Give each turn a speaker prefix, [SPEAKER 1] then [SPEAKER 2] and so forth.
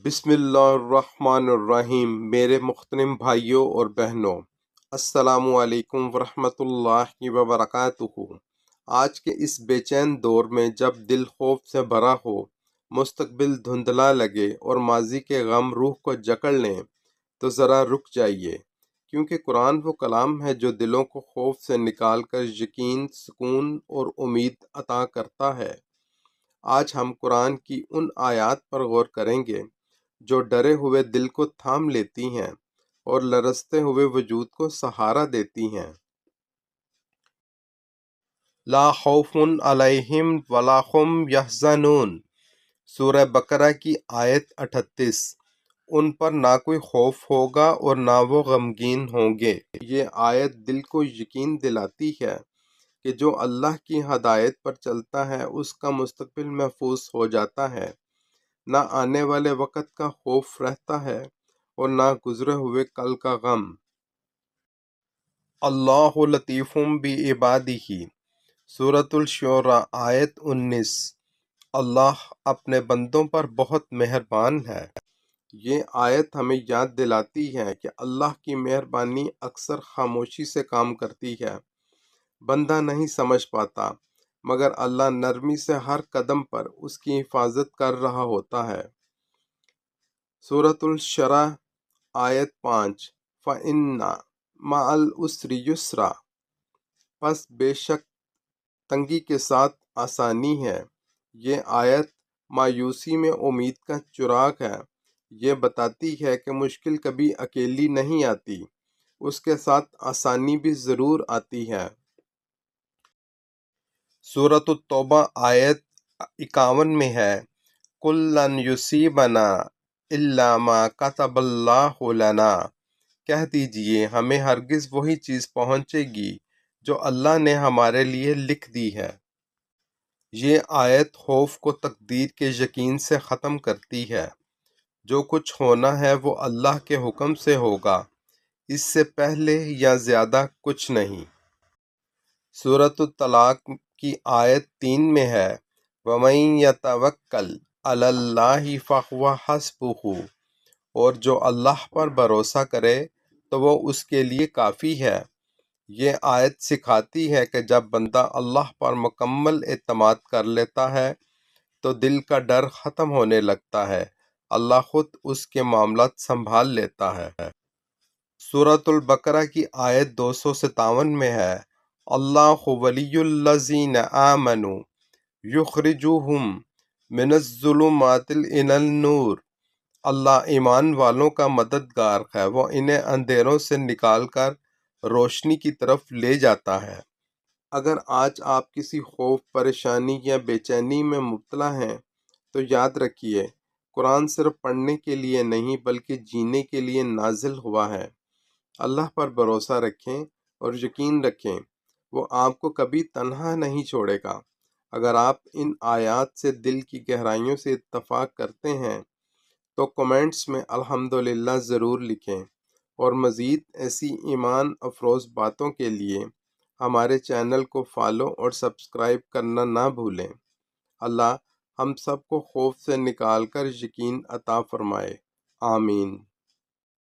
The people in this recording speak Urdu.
[SPEAKER 1] بسم اللہ الرحمن الرحیم۔ میرے محترم بھائیوں اور بہنوں، السلام علیکم ورحمۃ اللہ وبرکاتہ۔ آج کے اس بے چین دور میں جب دل خوف سے بھرا ہو، مستقبل دھندلا لگے اور ماضی کے غم روح کو جکڑ لیں، تو ذرا رک جائیے، کیونکہ قرآن وہ کلام ہے جو دلوں کو خوف سے نکال کر یقین، سکون اور امید عطا کرتا ہے۔ آج ہم قرآن کی ان آیات پر غور کریں گے جو ڈرے ہوئے دل کو تھام لیتی ہیں اور لرزتے ہوئے وجود کو سہارا دیتی ہیں۔ لا خوف علیہم ولا هم یحزنون، سورہ بقرہ کی آیت 38۔ ان پر نہ کوئی خوف ہوگا اور نہ وہ غمگین ہوں گے۔ یہ آیت دل کو یقین دلاتی ہے کہ جو اللہ کی ہدایت پر چلتا ہے اس کا مستقبل محفوظ ہو جاتا ہے، نہ آنے والے وقت کا خوف رہتا ہے اور نہ گزرے ہوئے کل کا غم۔ اللہ لطیف بعبادہ، سورۃ الشعراء آیت 19۔ اللہ اپنے بندوں پر بہت مہربان ہے۔ یہ آیت ہمیں یاد دلاتی ہے کہ اللہ کی مہربانی اکثر خاموشی سے کام کرتی ہے۔ بندہ نہیں سمجھ پاتا، مگر اللہ نرمی سے ہر قدم پر اس کی حفاظت کر رہا ہوتا ہے۔ سورۃ الشرح آیت 5۔ فَإِنَّ مَعَ الْعُسْرِ يُسْرًا، پس بے شک تنگی کے ساتھ آسانی ہے۔ یہ آیت مایوسی میں امید کا چراغ ہے۔ یہ بتاتی ہے کہ مشکل کبھی اکیلی نہیں آتی، اس کے ساتھ آسانی بھی ضرور آتی ہے۔ سورۃ التوبہ آیت 51 میں ہے، قُل لَن یُصِیبَنَا إِلَّا مَا كَتَبَ اللَّهُ لَنَا، کہہ دیجئے ہمیں ہرگز وہی چیز پہنچے گی جو اللہ نے ہمارے لیے لکھ دی ہے۔ یہ آیت خوف کو تقدیر کے یقین سے ختم کرتی ہے۔ جو کچھ ہونا ہے وہ اللہ کے حکم سے ہوگا، اس سے پہلے یا زیادہ کچھ نہیں۔ سورۃ الطلاق کی آیت 3 میں ہے، وَمَن یَتَوَکَّلْ عَلَى اللَّهِ فَهُوَ حَسْبُهُ، اور جو اللہ پر بھروسہ کرے تو وہ اس کے لیے کافی ہے۔ یہ آیت سکھاتی ہے کہ جب بندہ اللہ پر مکمل اعتماد کر لیتا ہے تو دل کا ڈر ختم ہونے لگتا ہے، اللہ خود اس کے معاملات سنبھال لیتا ہے۔ سورۃ البقرہ کی آیت 257 میں ہے، اللہ ولی الذین آمنوا یخرجوہم من الظلمات الی النور، اللہ ایمان والوں کا مددگار ہے، وہ انہیں اندھیروں سے نکال کر روشنی کی طرف لے جاتا ہے۔ اگر آج آپ کسی خوف، پریشانی یا بے چینی میں مبتلا ہیں تو یاد رکھیے، قرآن صرف پڑھنے کے لیے نہیں بلکہ جینے کے لیے نازل ہوا ہے۔ اللہ پر بھروسہ رکھیں اور یقین رکھیں، وہ آپ کو کبھی تنہا نہیں چھوڑے گا۔ اگر آپ ان آیات سے دل کی گہرائیوں سے اتفاق کرتے ہیں تو کمنٹس میں الحمدللہ ضرور لکھیں، اور مزید ایسی ایمان افروز باتوں کے لیے ہمارے چینل کو فالو اور سبسکرائب کرنا نہ بھولیں۔ اللہ ہم سب کو خوف سے نکال کر یقین عطا فرمائے، آمین۔